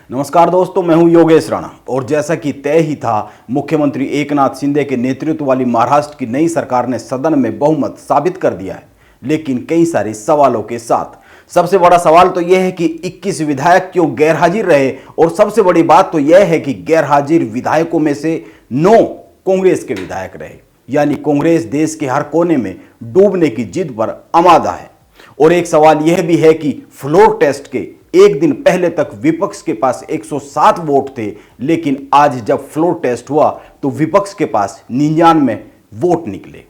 नमस्कार दोस्तों, मैं हूं योगेश राणा और जैसा कि तय ही था, मुख्यमंत्री एकनाथ शिंदे के नेतृत्व वाली महाराष्ट्र की नई सरकार ने सदन में बहुमत साबित कर दिया है, लेकिन कई सारे सवालों के साथ। सबसे बड़ा सवाल तो यह है कि 21 विधायक क्यों गैरहाजिर रहे, और सबसे बड़ी बात तो यह है कि गैरहाजिर विधायकों में से 9 कांग्रेस के विधायक रहे। यानी कांग्रेस देश के हर कोने में डूबने की जिद पर आमादा है। और एक सवाल यह भी है कि फ्लोर टेस्ट के एक दिन पहले तक विपक्ष के पास 107 वोट थे, लेकिन आज जब फ्लोर टेस्ट हुआ तो विपक्ष के पास 99 वोट निकले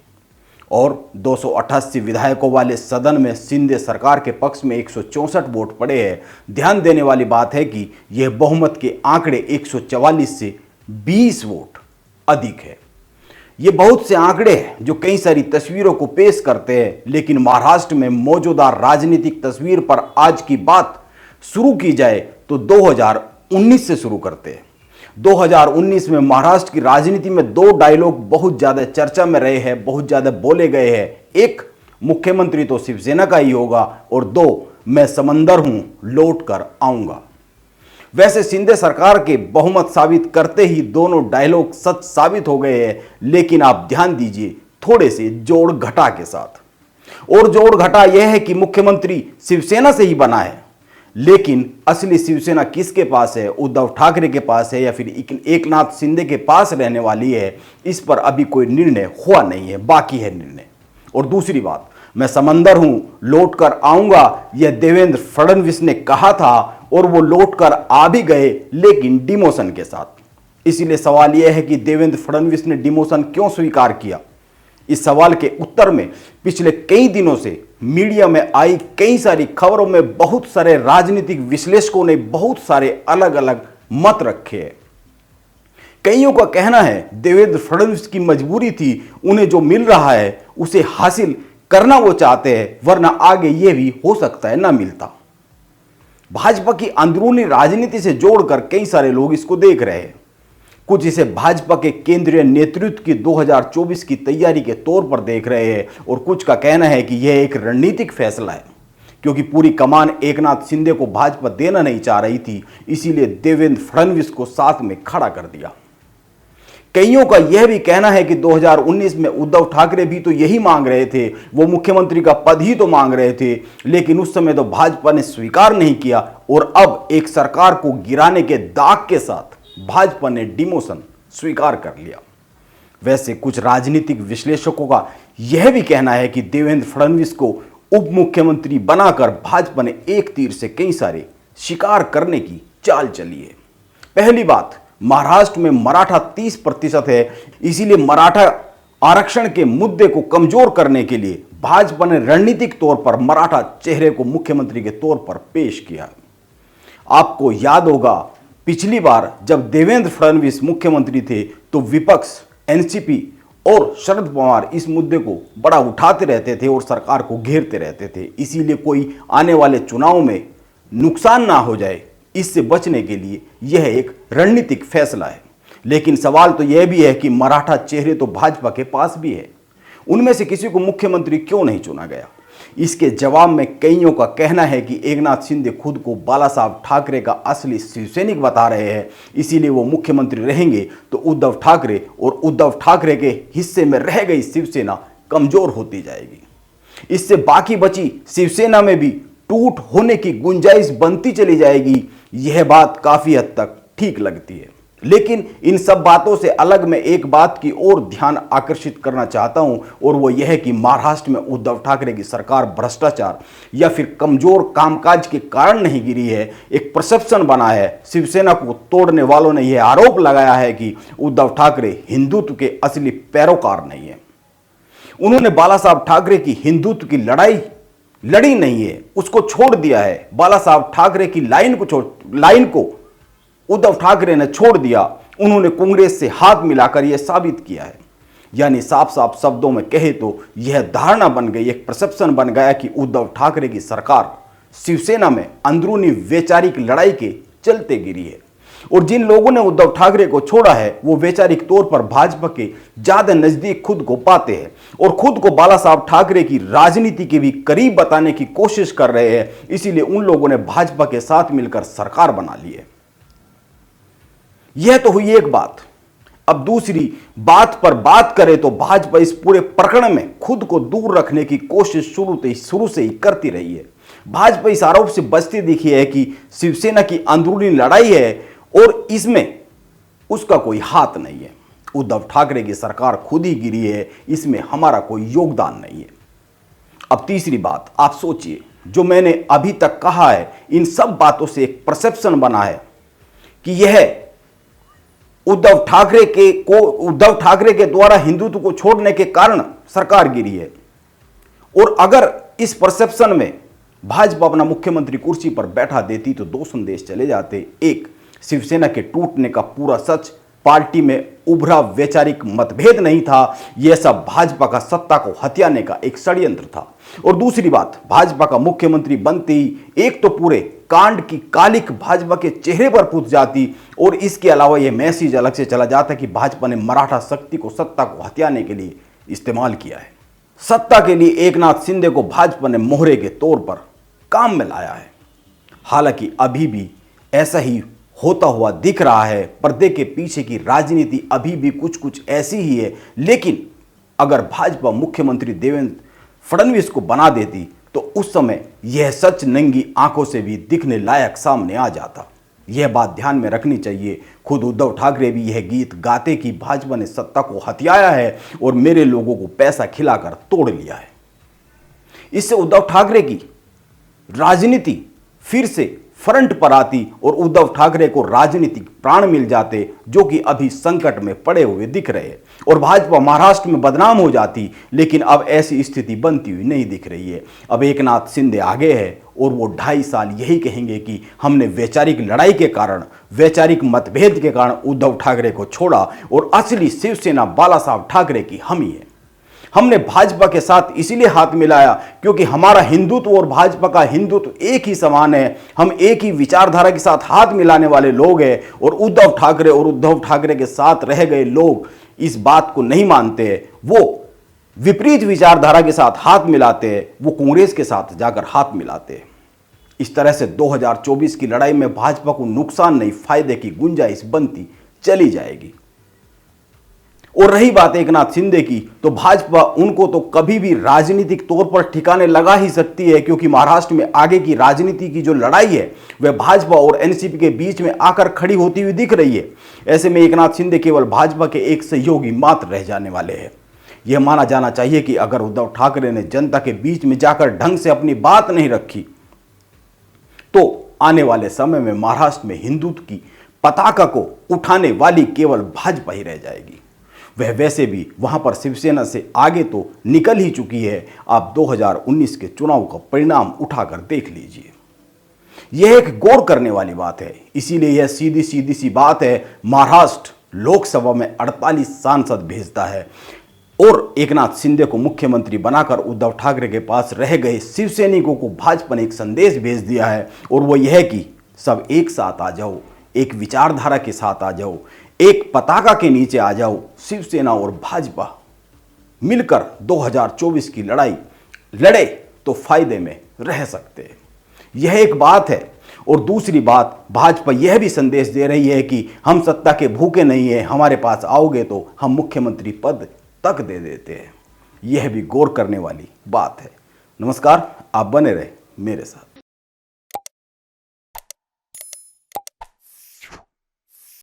और 288 विधायकों वाले सदन में शिंदे सरकार के पक्ष में 164 वोट पड़े हैं। ध्यान देने वाली बात है कि यह बहुमत के आंकड़े 144 से 20 वोट अधिक है। ये बहुत से आंकड़े हैं जो कई सारी तस्वीरों को पेश करते हैं, लेकिन महाराष्ट्र में मौजूदा राजनीतिक तस्वीर पर आज की बात शुरू की जाए तो 2019 से शुरू करते हैं। 2019 में महाराष्ट्र की राजनीति में 2 डायलॉग बहुत ज्यादा चर्चा में रहे हैं, बहुत ज्यादा बोले गए हैं। एक, मुख्यमंत्री तो शिवसेना का ही होगा, और 2, मैं समंदर हूं लौट कर आऊंगा। वैसे शिंदे सरकार के बहुमत साबित करते ही दोनों डायलॉग सच साबित हो गए हैं, लेकिन आप ध्यान दीजिए थोड़े से जोड़ घटा के साथ। और जोड़ घटा यह है कि मुख्यमंत्री शिवसेना से ही बना है, लेकिन असली शिवसेना किसके पास है? उद्धव ठाकरे के पास है या फिर एकनाथ शिंदे के पास रहने वाली है? इस पर अभी कोई निर्णय हुआ नहीं है, बाकी है निर्णय। और दूसरी बात, मैं समंदर हूं लौट कर आऊंगा, यह देवेंद्र फडणवीस ने कहा था और वो लौट कर आ भी गए, लेकिन डिमोशन के साथ। इसीलिए सवाल यह है कि देवेंद्र फडणवीस ने डिमोशन क्यों स्वीकार किया। इस सवाल के उत्तर में पिछले कई दिनों से मीडिया में आई कई सारी खबरों में बहुत सारे राजनीतिक विश्लेषकों ने बहुत सारे अलग अलग मत रखे हैं। कईयों का कहना है देवेंद्र फडणवीस की मजबूरी थी, उन्हें जो मिल रहा है उसे हासिल करना वो चाहते हैं, वरना आगे ये भी हो सकता है ना मिलता। भाजपा की अंदरूनी राजनीति से जोड़कर कई सारे लोग इसको देख रहे हैं। कुछ इसे भाजपा के केंद्रीय नेतृत्व की 2024 की तैयारी के तौर पर देख रहे हैं, और कुछ का कहना है कि यह एक रणनीतिक फैसला है, क्योंकि पूरी कमान एकनाथ शिंदे को भाजपा देना नहीं चाह रही थी, इसीलिए देवेंद्र फडणवीस को साथ में खड़ा कर दिया। कईयों का यह भी कहना है कि 2019 में उद्धव ठाकरे भी तो यही मांग रहे थे, वो मुख्यमंत्री का पद ही तो मांग रहे थे, लेकिन उस समय तो भाजपा ने स्वीकार नहीं किया, और अब एक सरकार को गिराने के दाग के साथ भाजपा ने डिमोशन स्वीकार कर लिया। वैसे कुछ राजनीतिक विश्लेषकों का यह भी कहना है कि देवेंद्र फडणवीस को उप मुख्यमंत्री बनाकर भाजपा ने एक तीर से कई सारे शिकार करने की चाल चली है। पहली बात, महाराष्ट्र में मराठा 30% है, इसीलिए मराठा आरक्षण के मुद्दे को कमजोर करने के लिए भाजपा ने रणनीतिक तौर पर मराठा चेहरे को मुख्यमंत्री के तौर पर पेश किया। आपको याद होगा पिछली बार जब देवेंद्र फडणवीस मुख्यमंत्री थे तो विपक्ष, एनसीपी और शरद पवार इस मुद्दे को बड़ा उठाते रहते थे और सरकार को घेरते रहते थे। इसीलिए कोई आने वाले चुनाव में नुकसान ना हो जाए, इससे बचने के लिए यह एक रणनीतिक फैसला है। लेकिन सवाल तो यह भी है कि मराठा चेहरे तो भाजपा के पास भी है, उनमें से किसी को मुख्यमंत्री क्यों नहीं चुना गया? इसके जवाब में कईयों का कहना है कि एकनाथ शिंदे खुद को बाला साहब ठाकरे का असली शिवसैनिक बता रहे हैं, इसीलिए वो मुख्यमंत्री रहेंगे तो उद्धव ठाकरे और उद्धव ठाकरे के हिस्से में रह गई शिवसेना कमजोर होती जाएगी। इससे बाकी बची शिवसेना में भी टूट होने की गुंजाइश बनती चली जाएगी। यह बात काफी हद तक ठीक लगती है, लेकिन इन सब बातों से अलग मैं एक बात की ओर ध्यान आकर्षित करना चाहता हूं, और वो यह है कि महाराष्ट्र में उद्धव ठाकरे की सरकार भ्रष्टाचार या फिर कमजोर कामकाज के कारण नहीं गिरी है। एक परसेप्शन बना है, शिवसेना को तोड़ने वालों ने यह आरोप लगाया है कि उद्धव ठाकरे हिंदुत्व के असली पैरोकार नहीं है। उन्होंने बाला साहब ठाकरे की हिंदुत्व की लड़ाई लड़ी नहीं है, उसको छोड़ दिया है। बाला साहब ठाकरे की लाइन को उद्धव ठाकरे ने छोड़ दिया। उन्होंने कांग्रेस से हाथ मिलाकर यह साबित किया है। यानी साफ साफ शब्दों में कहे तो यह धारणा बन गई, एक परसेप्शन बन गया कि उद्धव ठाकरे की सरकार शिवसेना में अंदरूनी वैचारिक लड़ाई के चलते गिरी है, और जिन लोगों ने उद्धव ठाकरे को छोड़ा है वो वैचारिक तौर पर भाजपा के ज्यादा नजदीक खुद को पाते हैं और खुद को बाला साहब ठाकरे की राजनीति के भी करीब बताने की कोशिश कर रहे हैं। इसीलिए उन लोगों ने भाजपा के साथ मिलकर सरकार बना ली है। यह तो हुई एक बात। अब दूसरी बात पर बात करें तो भाजपा इस पूरे प्रकरण में खुद को दूर रखने की कोशिश शुरू से ही करती रही है। भाजपा इस आरोप से बचती दिखी है कि शिवसेना की अंदरूनी लड़ाई है और इसमें उसका कोई हाथ नहीं है। उद्धव ठाकरे की सरकार खुद ही गिरी है, इसमें हमारा कोई योगदान नहीं है। अब तीसरी बात, आप सोचिए, जो मैंने अभी तक कहा है, इन सब बातों से एक परसेप्शन बना है कि यह उद्धव ठाकरे के द्वारा हिंदुत्व को छोड़ने के कारण सरकार गिरी है। और अगर इस परसेप्शन में भाजपा अपना मुख्यमंत्री कुर्सी पर बैठा देती तो दो संदेश चले जाते। एक, शिवसेना के टूटने का पूरा सच, पार्टी में उभरा वैचारिक मतभेद नहीं था, यह सब भाजपा का सत्ता को हथियाने का एक षड्यंत्र था। और दूसरी बात, भाजपा का मुख्यमंत्री बनते ही एक तो पूरे कांड की कालिक भाजपा के चेहरे पर पूछ जाती और इसके अलावा यह मैसेज अलग से चला जाता कि भाजपा ने मराठा शक्ति को सत्ता को हथियाने के लिए इस्तेमाल किया है। सत्ता के लिए एकनाथ शिंदे को भाजपा ने मोहरे के तौर पर काम में लाया है। हालांकि अभी भी ऐसा ही होता हुआ दिख रहा है। पर्दे के पीछे की राजनीति अभी भी कुछ कुछ ऐसी ही है। लेकिन अगर भाजपा मुख्यमंत्री देवेंद्र फडणवीस को बना देती तो उस समय यह सच नंगी आंखों से भी दिखने लायक सामने आ जाता। यह बात ध्यान में रखनी चाहिए। खुद उद्धव ठाकरे भी यह गीत गाते कि भाजपा ने सत्ता को हथियाया है और मेरे लोगों को पैसा खिलाकर तोड़ लिया है। इससे उद्धव ठाकरे की राजनीति फिर से फ्रंट पर आती और उद्धव ठाकरे को राजनीतिक प्राण मिल जाते, जो कि अभी संकट में पड़े हुए दिख रहे हैं। और भाजपा महाराष्ट्र में बदनाम हो जाती, लेकिन अब ऐसी स्थिति बनती हुई नहीं दिख रही है। अब एकनाथ शिंदे आगे है और वो 2.5 साल यही कहेंगे कि हमने वैचारिक लड़ाई के कारण, वैचारिक मतभेद के कारण उद्धव ठाकरे को छोड़ा और असली शिवसेना बाला साहब ठाकरे की हम ही है। हमने भाजपा के साथ इसीलिए हाथ मिलाया क्योंकि हमारा हिंदुत्व और भाजपा का हिंदुत्व एक ही समान है। हम एक ही विचारधारा के साथ हाथ मिलाने वाले लोग हैं और उद्धव ठाकरे के साथ रह गए लोग इस बात को नहीं मानते हैं। वो विपरीत विचारधारा के साथ हाथ मिलाते हैं, वो कांग्रेस के साथ जाकर हाथ मिलाते हैं। इस तरह से 2024 की लड़ाई में भाजपा को नुकसान नहीं, फायदे की गुंजाइश बनती चली जाएगी। और रही बात एकनाथ शिंदे की, तो भाजपा उनको तो कभी भी राजनीतिक तौर पर ठिकाने लगा ही सकती है क्योंकि महाराष्ट्र में आगे की राजनीति की जो लड़ाई है वह भाजपा और एनसीपी के बीच में आकर खड़ी होती हुई दिख रही है। ऐसे में एकनाथ शिंदे केवल भाजपा के एक सहयोगी मात्र रह जाने वाले हैं। यह माना जाना चाहिए कि अगर उद्धव ठाकरे ने जनता के बीच में जाकर ढंग से अपनी बात नहीं रखी तो आने वाले समय में महाराष्ट्र में हिंदुत्व की पताका को उठाने वाली केवल भाजपा ही रह जाएगी। वह वैसे भी वहां पर शिवसेना से आगे तो निकल ही चुकी है। आप 2019 के चुनाव का परिणाम उठाकर देख लीजिए। यह एक गौर करने वाली बात है। इसीलिए यह सीधी सी बात है, महाराष्ट्र लोकसभा में 48 सांसद भेजता है और एकनाथ शिंदे को मुख्यमंत्री बनाकर उद्धव ठाकरे के पास रह गए शिवसैनिकों को भाजपा ने एक संदेश भेज दिया है और वो यह है कि सब एक साथ आ जाओ, एक विचारधारा के साथ आ जाओ, एक पताका के नीचे आ जाओ। शिवसेना और भाजपा मिलकर 2024 की लड़ाई लड़े तो फायदे में रह सकते हैं। यह एक बात है। और दूसरी बात, भाजपा यह भी संदेश दे रही है कि हम सत्ता के भूखे नहीं हैं, हमारे पास आओगे तो हम मुख्यमंत्री पद तक दे देते हैं। यह भी गौर करने वाली बात है। नमस्कार, आप बने रहे मेरे साथ।